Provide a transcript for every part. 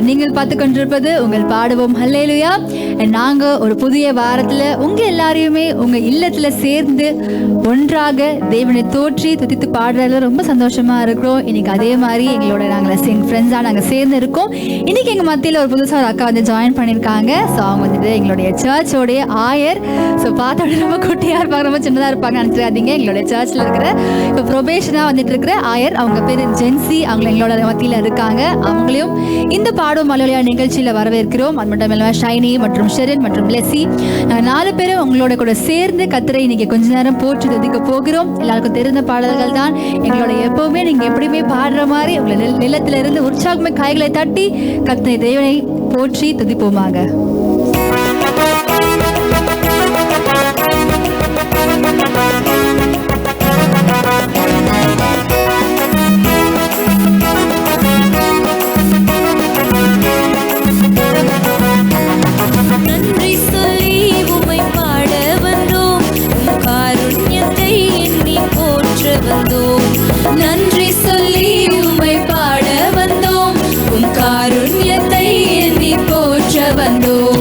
நீங்கள் பார்த்து கொண்டிருப்பது உங்கள் பாடுவோம் ஹல்லேலூயா. நாங்கள் ஒரு புதிய வாரத்தில் உங்கள் எல்லாரையுமே உங்கள் இல்லத்தில் சேர்ந்து ஒன்றாக தேவனை தோற்றி துதித்து பாடுறதுல ரொம்ப சந்தோஷமாக இருக்கிறோம். இன்னைக்கு அதே மாதிரி எங்களோட நாங்கள் ஃப்ரெண்ட்ஸாக நாங்கள் சேர்ந்து இருக்கோம். இன்னைக்கு எங்கள் மத்தியில் ஒரு புதுசாக ஒரு அக்கா வந்து ஜாயின் பண்ணியிருக்காங்க. ஸோ அவங்க வந்துட்டு எங்களுடைய சர்ச்சோடைய ஆயர். ஸோ பார்த்தோட ரொம்ப குட்டியாக இருப்பாங்க, ரொம்ப சின்னதாக இருப்பாங்க நினச்சிடாதீங்க. எங்களுடைய சர்ச்சில் இருக்கிற இப்போ ப்ரொபேஷனாக வந்துட்டு இருக்கிற ஆயர், அவங்க பேர் ஜென்சி. அவங்க எங்களோட மத்தியில் இருக்காங்க. அவங்களையும் இந்த பாடும் மலையாள நிகழ்ச்சியில் வரவேற்கிறோம். அது மட்டும் இல்லாமல் ஷைனி மற்றும் ஷெரின் மற்றும் லெசி, நாங்கள் 4 பேரும் உங்களோட கூட சேர்ந்து கர்த்தரை இன்னைக்கு கொஞ்ச நேரம் போற்றி துதிக்க போகிறோம். எல்லாருக்கும் தெரிந்த பாடல்கள் தான். எங்களோட எப்பவுமே நீங்கள் எப்படியுமே பாடுற மாதிரி உங்களை நிலத்திலிருந்து உற்சாகமே கைகளை தட்டி கர்த்தரை தேவனை போற்றி துதிப்போமாக. நன்றி சொல்லி உம்மை பாட வந்தோம், உம் காருண்யத்தை எண்ணி போற்ற வந்தோம்.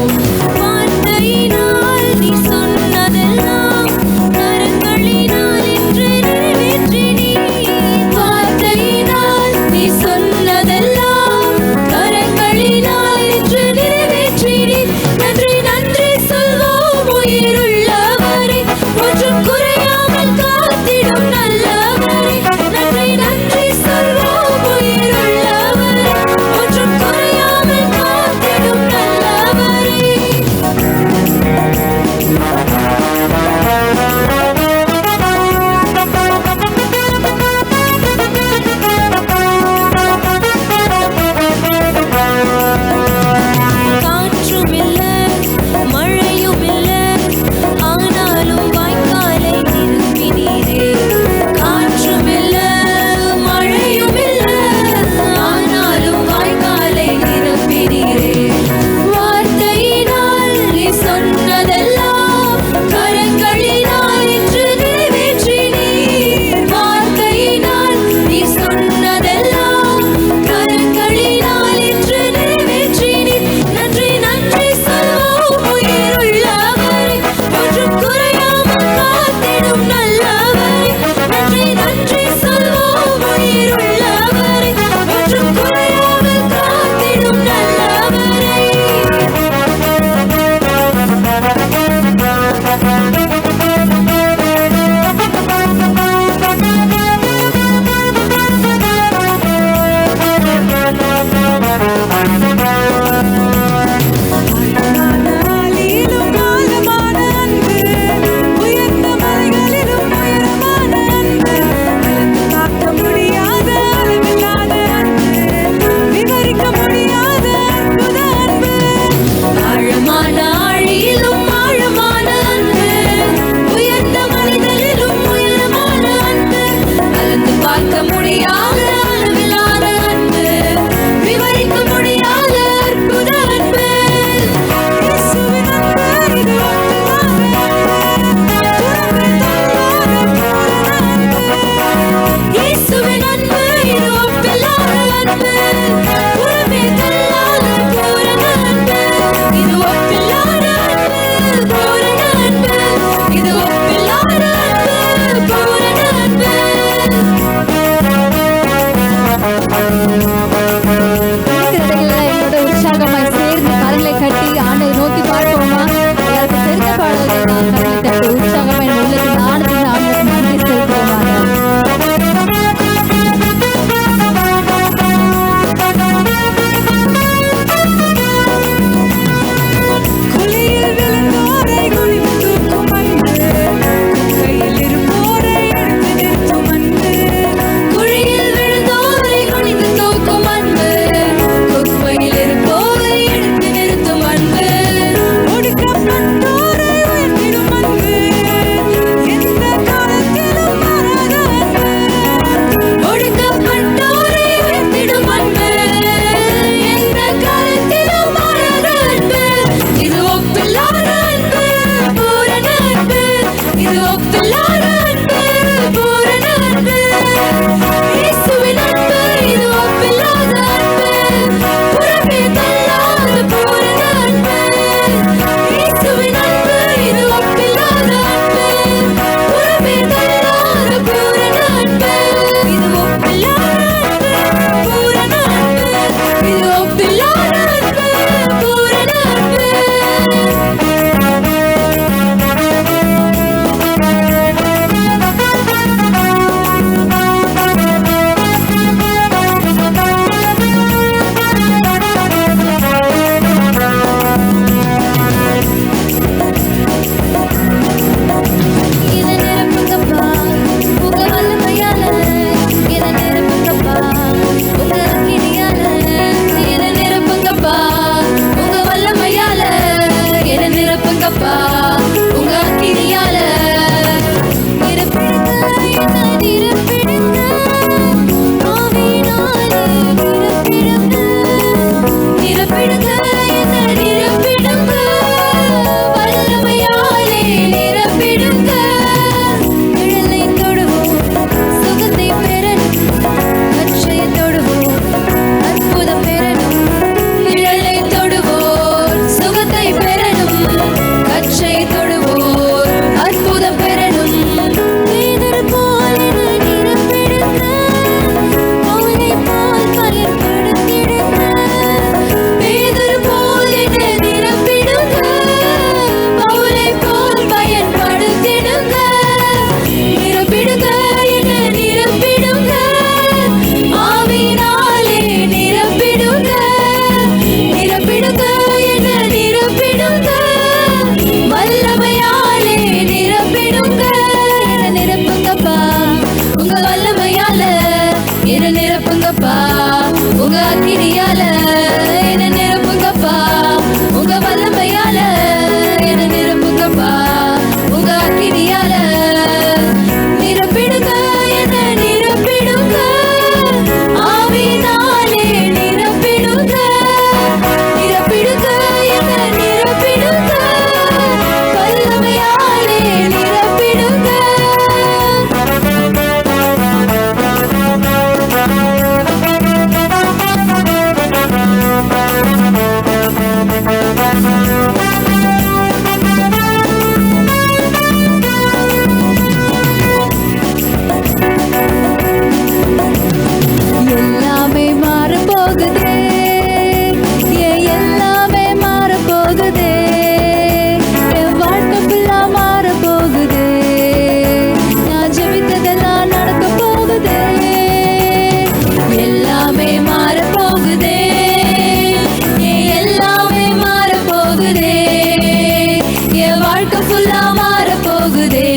வாழ்க்கை ஃபுல்லா மாற போகுதே.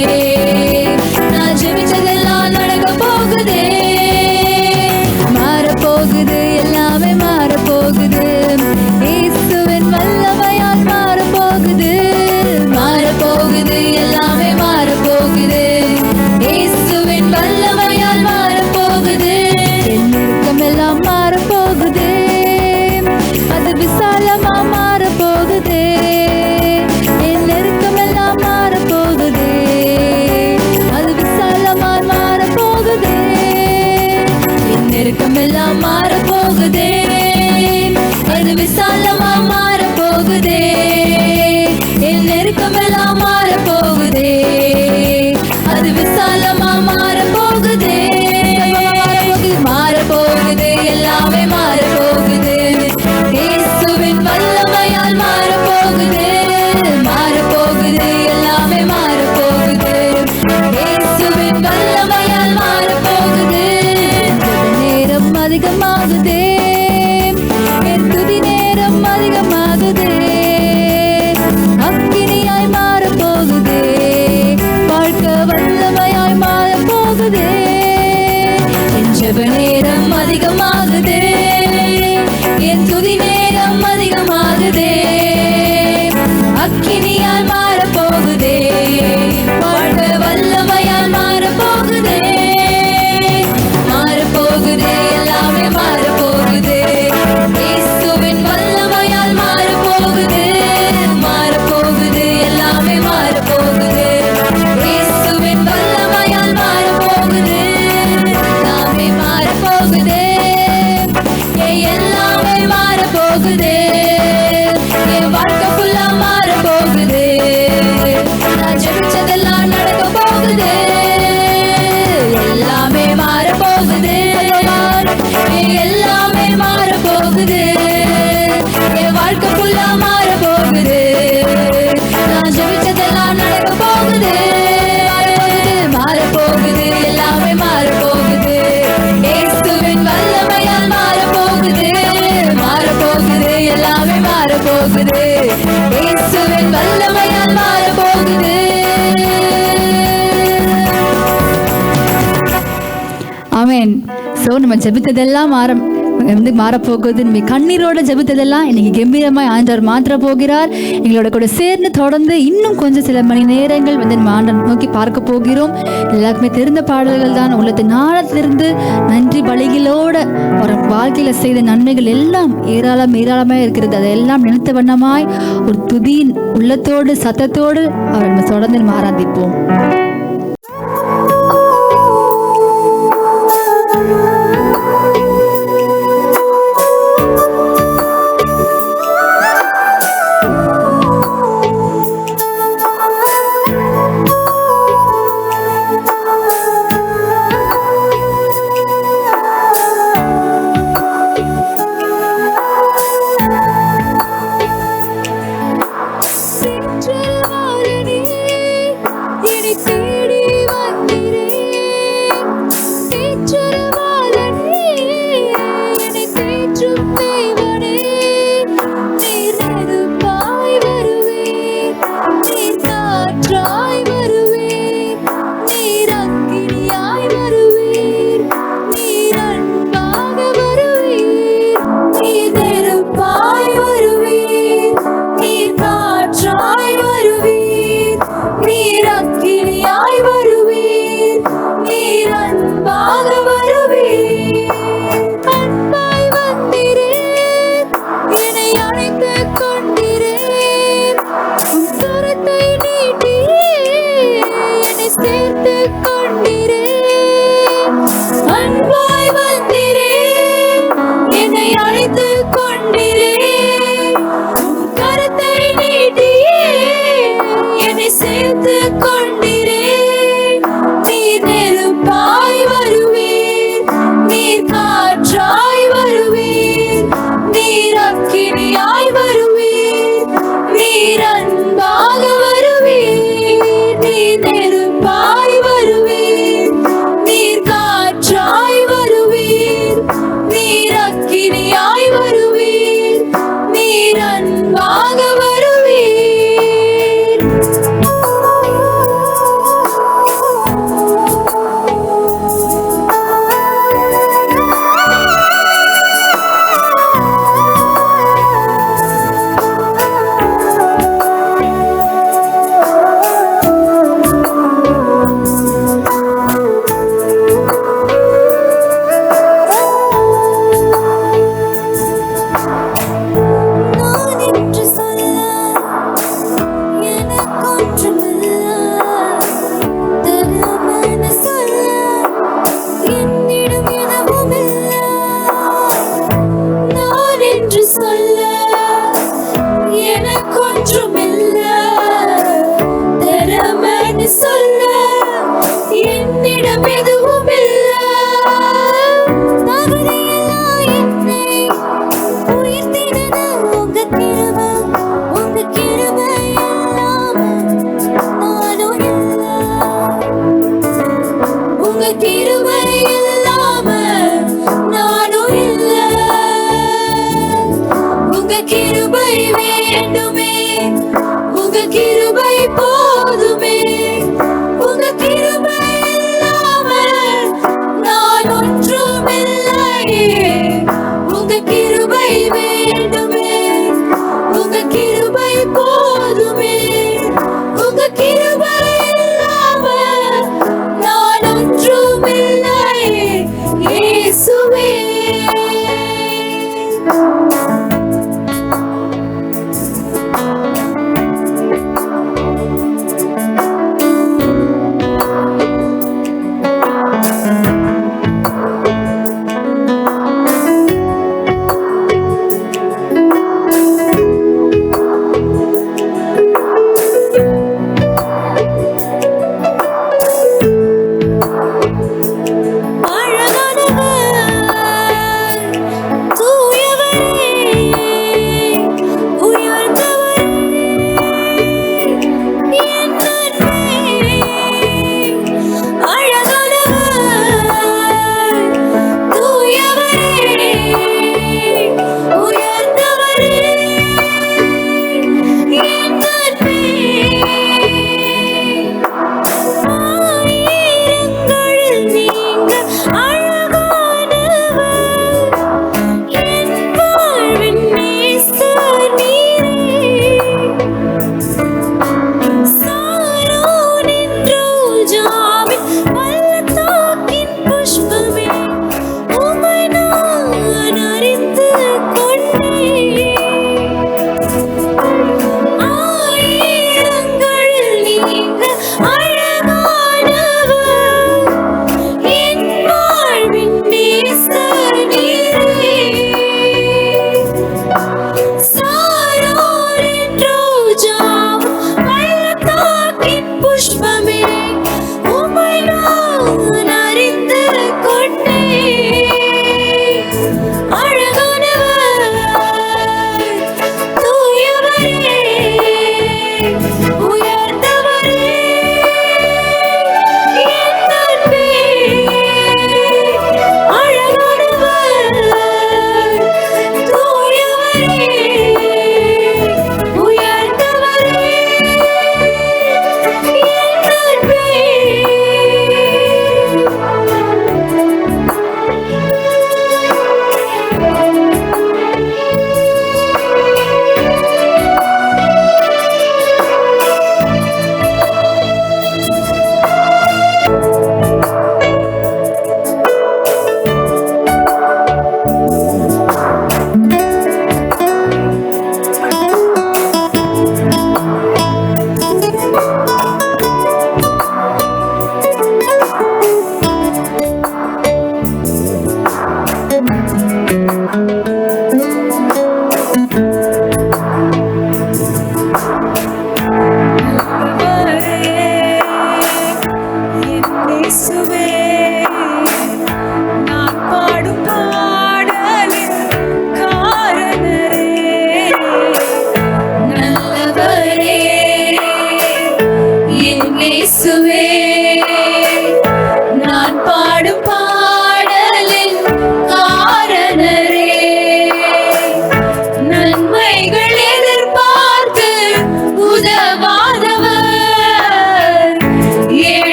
நான் ஜெபிச்சதெல்லாம் நடக்க போகுதே. மாற போகுது, எல்லாமே மாற போகுது. இயேசுவின் வல்லமையால் மாற போகுது. மாற போகுது, எல்லாமே மாற போகுது. இயேசுவின் வல்லமையால் மாற போகுது. என் நெருக்கம் எல்லாம் மாற போகுது. அது விசாலமா மாற போகுது. என் நெருக்கம் எல்லாம் மாற போகுது. அது விசாலமா மாற போகுது. என் நெருக்கம் எல்லாம் மாற போகுதே. அது விசாலமா மாற போகுதே. என் நெருக்கம் எல்லாம் மாற போகுதே. அது விசாலமா மாற போகுதே. மாற போகுது, எல்லாமே மாற போகுது. இயேசுவின் வல்லமையால் மாற போகுது. மாற போகுது, எல்லாமே மாற போகுது. இயேசுவின் வல்லமையால் மாற போகுது. நேரம் அதிகமாகுதே. என் துதி நேரம் அதிகமாகுதே. அக்கினியாய் மாற போகுதே. வாழ்க்கை வல்லமையாய் மாற போகுதே. என் ஜெப நேரம் அதிகமாகுதே. என் துதி நேரம் அதிகமாகுதே. அக்கினியால் மாற போகுதே. வாழ்க்கை வல்லமையால் மாற போகுதே. மாற போகுதே, எல்லாமே மாற போகுது. இயேசுவின் வல்லமையால் மாற போகுது. மாற போகுது, எல்லாமே மாற போகுது. இயேசுவின் வல்லமையால் மாற போகுது. எல்லாமே மாற போகுதே. எல்லாமே மாற போகுதே. என் வாழ்க்கை ஃபுல்லா மாற போகுது. நான் ஜெபிச்சதெல்லாம் நடக்க போகுது. எல்லாமே மாற போகுது. எல்லாமே மாற போகுது. என் வாழ்க்கை ஃபுல்லா மாற போகுது. நான் ஜெபிச்சதெல்லாம் நடக்க போகுது. மாற போகுது, எல்லாமே மாற போகுது. இயேசுவின் வல்லமையால் மாற போகுது. மாற போகுது, எல்லாமே மாற போகுது. இயேசுவின் வல்லமையால் மாற போகுது. ஆமென். ஸோ நம்ம ஜெபித்ததெல்லாம் மாறப்போகுது. நம்ம கண்ணீரோட ஜெபித்ததெல்லாம் இன்னைக்கு கம்பீரமாய் ஆண்டவர் மாற்ற போகிறார். எங்களோட கூட சேர்ந்து தொடர்ந்து இன்னும் கொஞ்சம் சில மணி நேரங்கள் நம்ம ஆண்டவர் நோக்கி பார்க்க போகிறோம். எல்லாருக்குமே தெரிந்த பாடல்கள் தான். உள்ளத்தின் ஆழத்திலிருந்து நன்றி பலிகளோட ஒரு வாழ்க்கையில செய்த நன்மைகள் எல்லாம் ஏராளமாக இருக்கிறது. அதெல்லாம் நினைத்த வண்ணமாய் ஒரு துதியின் உள்ளத்தோடு சத்தத்தோடு அவர் நம்ம தொடர்ந்து ஆராதிப்போம். சென்ற வாரணி இனி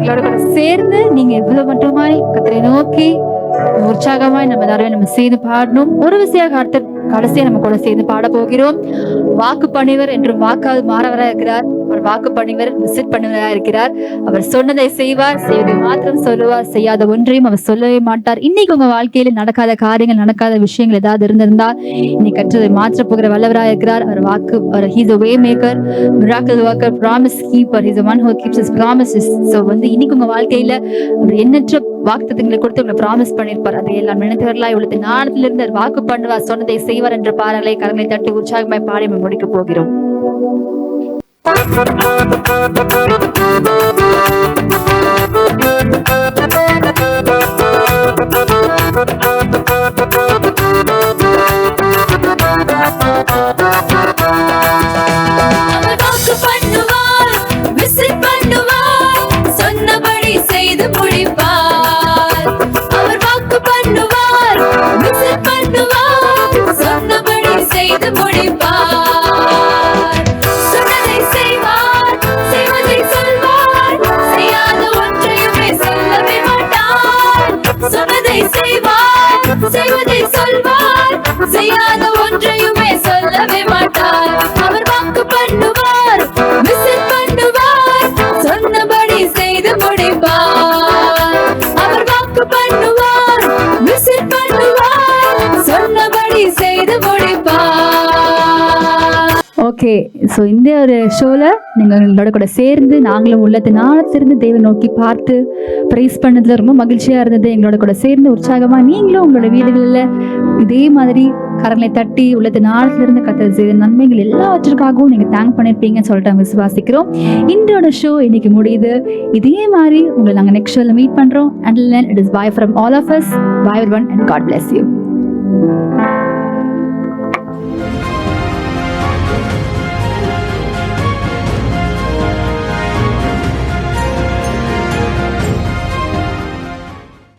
எங்களோட கூட சேர்ந்து நீங்க எவ்வளவு மட்டுமாய் கர்த்தரை நோக்கி உற்சாகமாய் நம்ம எல்லாரும் நம்ம சேர்ந்து பாடணும். ஒரு விஷயம் கடைசியா நம்ம கூட சேர்ந்து பாட போகிறோம். வாக்கு பணிவர் என்றும் வாக்கால் மாறவராக இருக்கிறார். அவர் வாக்கு பணிவர், விசிட் பண்ணுவராக இருக்கிறார். அவர் சொன்னதை செய்வார், செய்வதை மாத்திரம் சொல்லுவார், செய்யாத ஒன்றையும் அவர் சொல்லவே மாட்டார். இன்னைக்கு உங்க வாழ்க்கையில நடக்காத காரியங்கள், நடக்காத விஷயங்கள் ஏதாவது இருந்திருந்தா இன்னைக்கு கற்றதை மாற்ற போகிற வல்லவராக இருக்கிறார். அவர் வாக்கு, he's a way maker, miracle worker, promise keeper, he's the one who keeps his promises. So இன்னைக்கு உங்க வாழ்க்கையில அவர் எண்ணற்ற வாக்குத்தத்தங்களை கொடுத்து உங்களை ப்ராமிஸ் பண்ணிருப்பார். அதை எல்லாம் நினைத்தவர்களா இவ்வளவு நாளத்துல இருந்து வாக்கு பண்ணுவார், சொன்னதை செய்வார் என்ற பாடலை கரங்களை தட்டி உற்சாகமாய் பாடி முடிக்க போகிறோம். செய்வதை சொல்வார், செய்யாத ஒன்றையுமே சொல்லவே மாட்டார். அவர் வாக்கு பண்ணுவார், விசிட் பண்ணுவார், சொன்னபடி செய்து முடிப்பார். அவர் வாக்கு பண்ணுவார், விசிட் பண்ணுவார், சொன்னபடி செய்து முடிப்பார். ஓகே, ஸோ இந்த ஒரு ஷோல நீங்கள் எங்களோட கூட சேர்ந்து நாங்களும் உள்ளத்தை நாளத்திலிருந்து தேவன் நோக்கி பார்த்து ப்ரைஸ் பண்ணதுல ரொம்ப மகிழ்ச்சியா இருந்தது. எங்களோட கூட சேர்ந்து உற்சாகமா நீங்களும் உங்களோட வீடுகளில் இதே மாதிரி கரங்களை தட்டி உள்ளத்தை நாளத்திலிருந்து கத்தர் செய்த நன்மைகள் எல்லாவற்றிற்காகவும் நீங்க தேங்க் பண்ணிருப்பீங்கன்னு சொல்லிட்டு நாங்கள் விசுவாசிக்கிறோம். இன்றோட ஷோ இன்னைக்கு முடியுது. இதே மாதிரி உங்களை நாங்கள் நெக்ஸ்ட் ஷோல மீட் பண்றோம். Until then, it is bye from all of us. Bye everyone and God bless you.